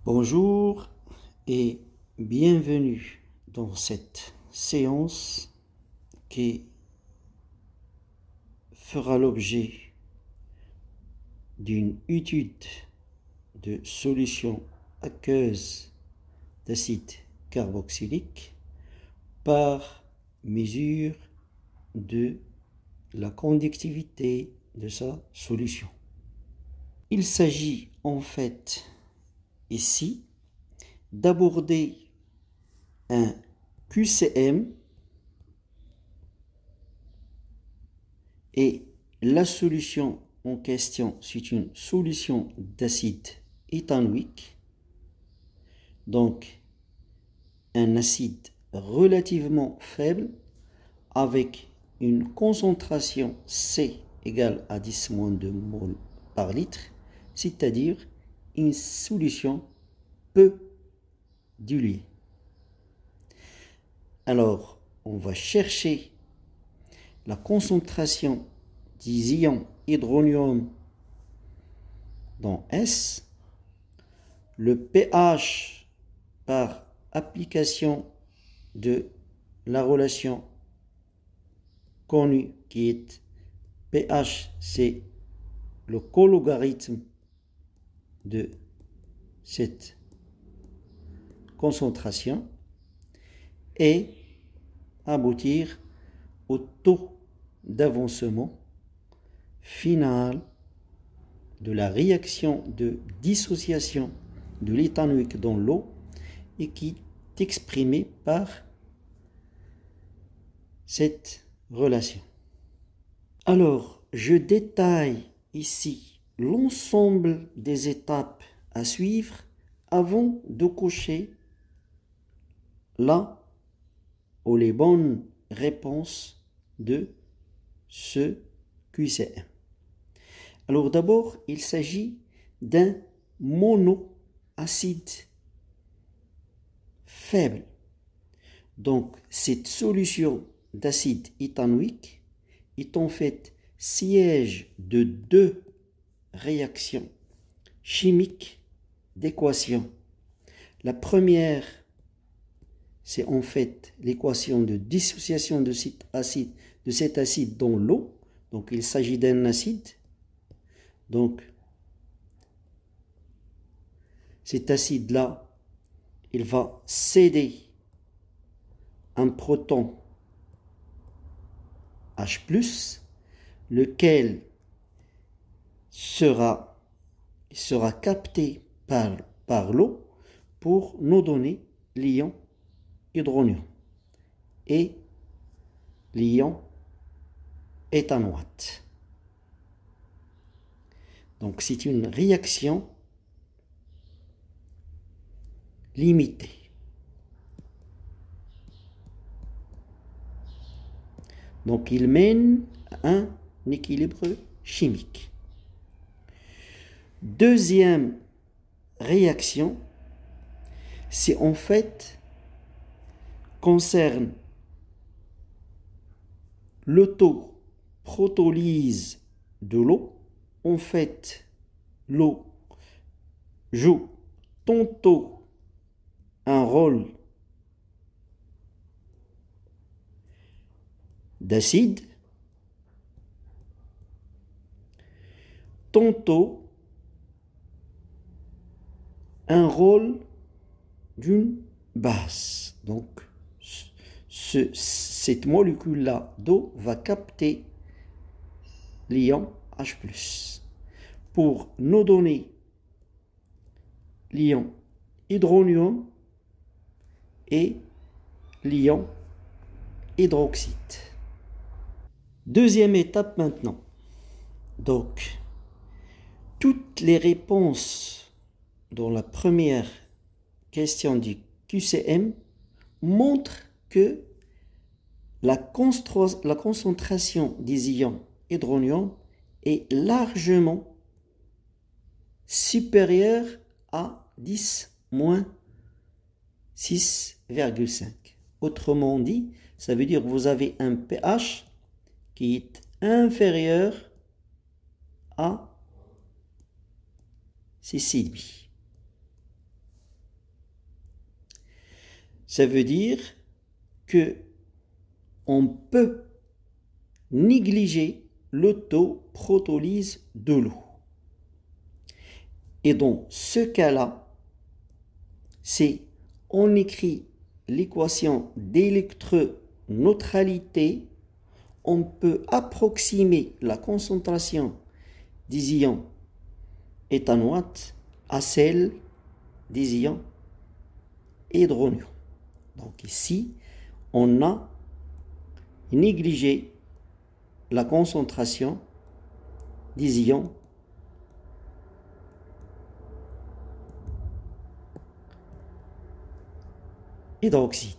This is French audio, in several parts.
Bonjour et bienvenue dans cette séance qui fera l'objet d'une étude de solution aqueuse d'acide carboxylique par mesure de la conductivité de sa solution. Il s'agit en fait ici d'aborder un QCM et la solution en question, c'est une solution d'acide éthanoïque, donc un acide relativement faible avec une concentration C égale à 10-2 mol par litre, c'est-à-dire une solution peu diluée. Alors, on va chercher la concentration des ions hydronium dans S, le pH par application de la relation connue qui est pH, c'est le cologarithme de cette concentration et aboutir au taux d'avancement final de la réaction de dissociation de l'éthanoïque dans l'eau et qui est exprimé par cette relation. Alors, je détaille ici l'ensemble des étapes à suivre avant de cocher là ou les bonnes réponses de ce QCM. Alors d'abord, il s'agit d'un monoacide faible. Donc cette solution d'acide éthanoïque est en fait siège de deux réactions chimiques d'équation. La première, c'est en fait l'équation de dissociation de cet acide dans l'eau. Donc il s'agit d'un acide. Donc cet acide-là, il va céder un proton H+, lequel sera capté par l'eau pour nous donner l'ion hydronium et l'ion éthanoate. Donc c'est une réaction limitée. Donc il mène à un équilibre chimique. Deuxième réaction, c'est en fait concerne l'autoprotolyse de l'eau. En fait, l'eau joue tantôt un rôle d'acide, tantôt un rôle d'une base. Donc, cette molécule-là d'eau va capter l'ion H+, pour nous donner l'ion hydronium et l'ion hydroxyde. Deuxième étape maintenant. Donc, toutes les réponses dans la première question du QCM montrent que la concentration des ions hydronium est largement supérieure à 10-6,5. Autrement dit, ça veut dire que vous avez un pH qui est inférieur à 6,5. Ça veut dire que on peut négliger l'autoprotolyse de l'eau. Et dans ce cas-là, c'est on écrit l'équation d'électroneutralité, on peut approximer la concentration des ions éthanoate à celle des ions hydronions. Donc ici, on a négligé la concentration des ions hydroxyde.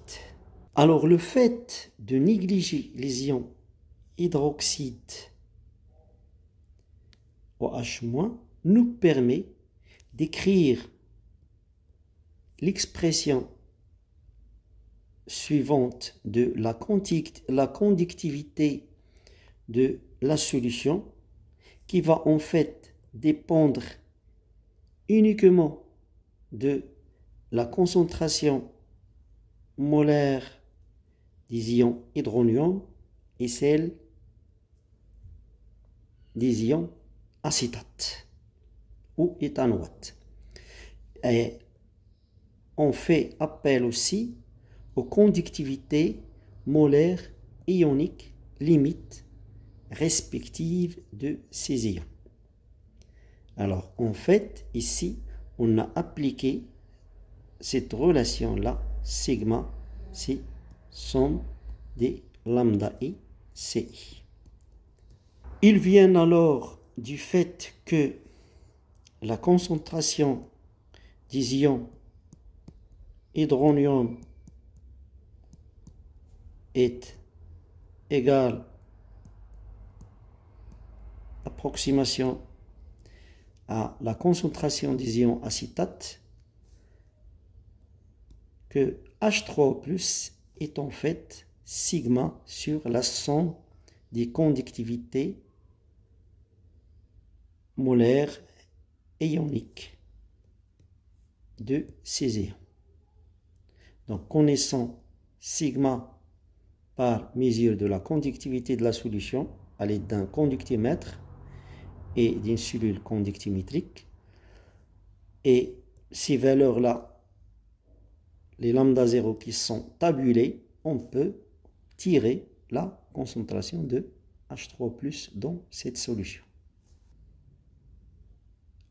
Alors le fait de négliger les ions hydroxyde OH- nous permet d'écrire l'expression suivante de la conductivité de la solution, qui va en fait dépendre uniquement de la concentration molaire des ions hydronium et celle des ions acétate ou éthanoate. Et on fait appel aussi aux conductivités molaires et ioniques limites respectives de ces ions. Alors en fait ici on a appliqué cette relation-là, sigma, c'est somme des lambda I, CI. Ils viennent alors du fait que la concentration des ions hydronium est égale approximation à la concentration des ions acétate, que H3+ est en fait sigma sur la somme des conductivités molaires et ioniques de ces ions. Donc connaissant sigma par mesure de la conductivité de la solution à l'aide d'un conductimètre et d'une cellule conductimétrique, et ces valeurs-là, les lambda 0 qui sont tabulées, on peut tirer la concentration de H3+ dans cette solution.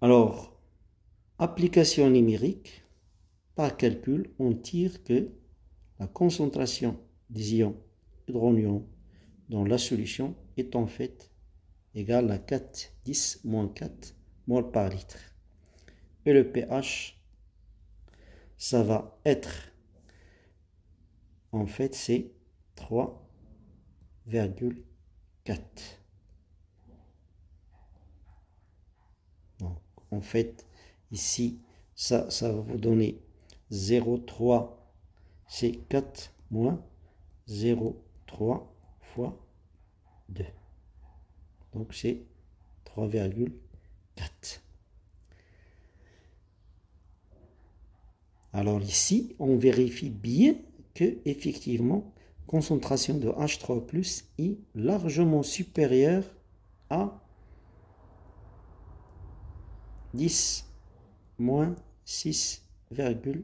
Alors, application numérique, par calcul, on tire que la concentration des ions hydronium dans la solution est en fait égale à 4,10-4 mol par litre. Et le pH, ça va être, en fait, c'est 3,4. Donc, en fait, ici, ça va vous donner 0,3, c'est 4 moins 0,3 fois 2. Donc, c'est 3,4. Alors ici, on vérifie bien que, effectivement, concentration de H3+ est largement supérieure à 10 moins 6,5.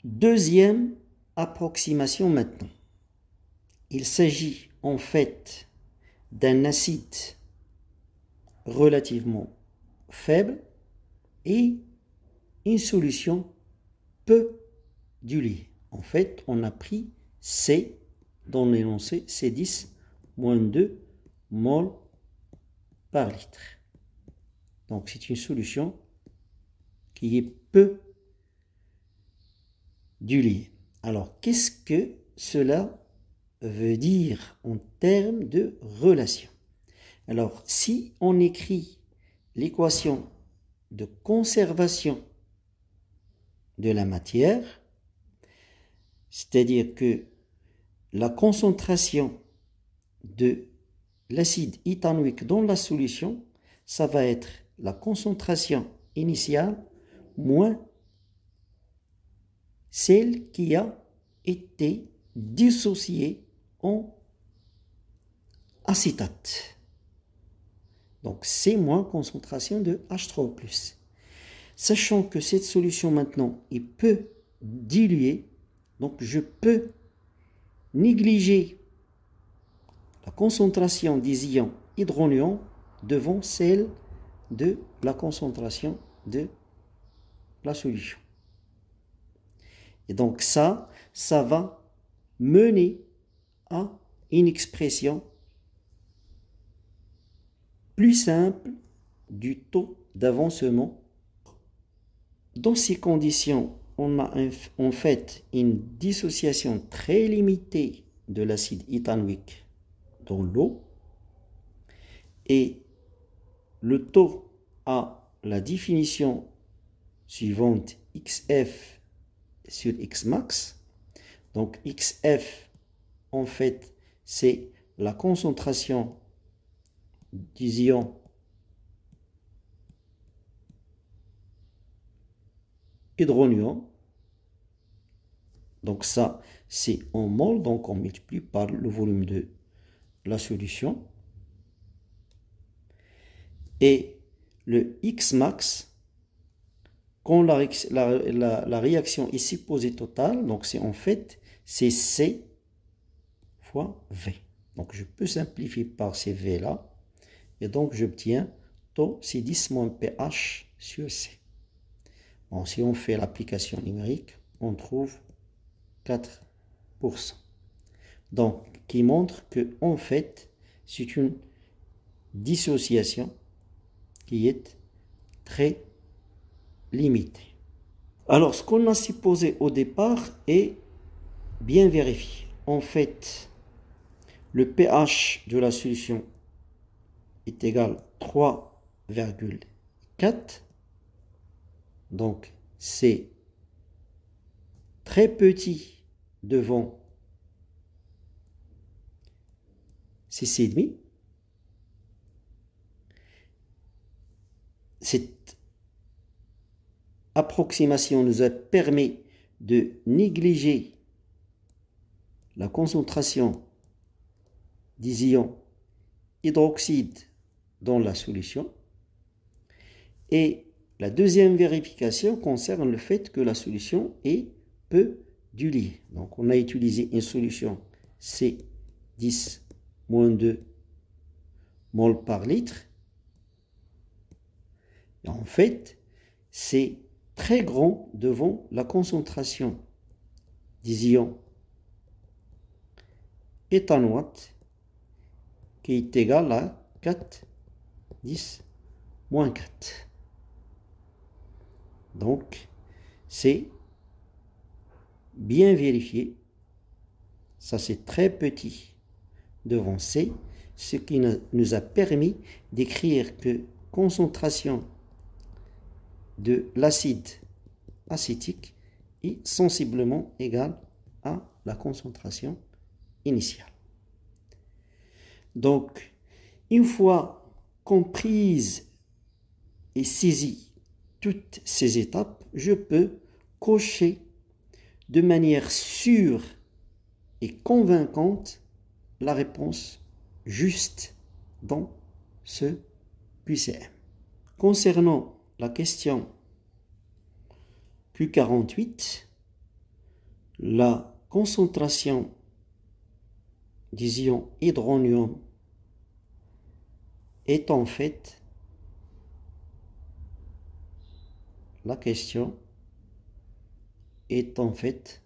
Deuxième approximation maintenant. Il s'agit en fait d'un acide relativement faible et une solution peu diluée. En fait, on a pris C dans l'énoncé C10 moins 2 mol par litre. Donc c'est une solution qui est peu diluée. Alors qu'est-ce que cela veut dire en termes de relation? Alors si on écrit l'équation de conservation de la matière, c'est-à-dire que la concentration de l'acide éthanoïque dans la solution, ça va être la concentration initiale moins celle qui a été dissociée en acétate. Donc c'est moins concentration de H3O+. Sachant que cette solution maintenant est peu diluée, donc je peux négliger la concentration des ions hydronions devant celle de la concentration de la solution. Et donc ça va mener à une expression plus simple du taux d'avancement. Dans ces conditions, on a en fait une dissociation très limitée de l'acide éthanoïque dans l'eau et le taux a la définition suivante XF sur Xmax. Donc XF en fait c'est la concentration des ions hydronium. Donc ça c'est en mol, donc on multiplie par le volume de la solution. Et le Xmax, quand la réaction est supposée totale, donc c'est en fait c'est C fois V. Donc je peux simplifier par ces V là et donc j'obtiens taux c'est 10 moins pH sur C. Bon, si on fait l'application numérique, on trouve 4%. Donc qui montre que en fait c'est une dissociation qui est très limité. Alors, ce qu'on a supposé au départ est bien vérifié. En fait, le pH de la solution est égal à 3,4. Donc, c'est très petit devant 6,5. Cette approximation nous a permis de négliger la concentration des ions hydroxyde dans la solution. Et la deuxième vérification concerne le fait que la solution est peu diluée. Donc on a utilisé une solution C10-2 mol par litre. Et en fait, c'est très grand devant la concentration des ions éthanoate qui est égale à 4,10-4. Donc, c'est bien vérifié. Ça, c'est très petit devant C, ce qui nous a permis d'écrire que concentration de l'acide acétique est sensiblement égale à la concentration initiale. Donc, une fois comprise et saisie toutes ces étapes, je peux cocher de manière sûre et convaincante la réponse juste dans ce QCM. Concernant la question Q48, la concentration des ions hydronium est en fait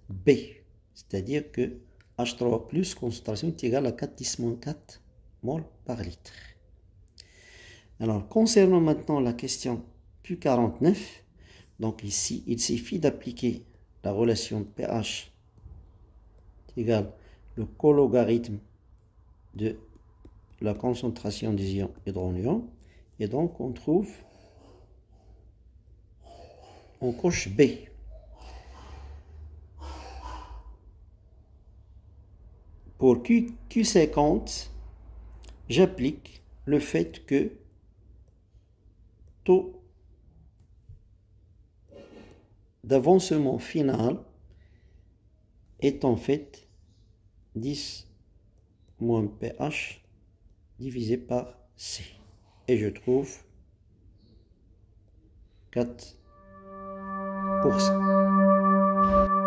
B, c'est-à-dire que H3O+ concentration est égale à 4,10-4 mol par litre. Alors, concernant maintenant la question Q49, donc ici, il suffit d'appliquer la relation pH égale le cologarithme de la concentration des ions hydronium, et donc on coche B. Pour Q50, j'applique le fait que taux d'avancement final est en fait 10 moins pH divisé par C. Et je trouve 4%.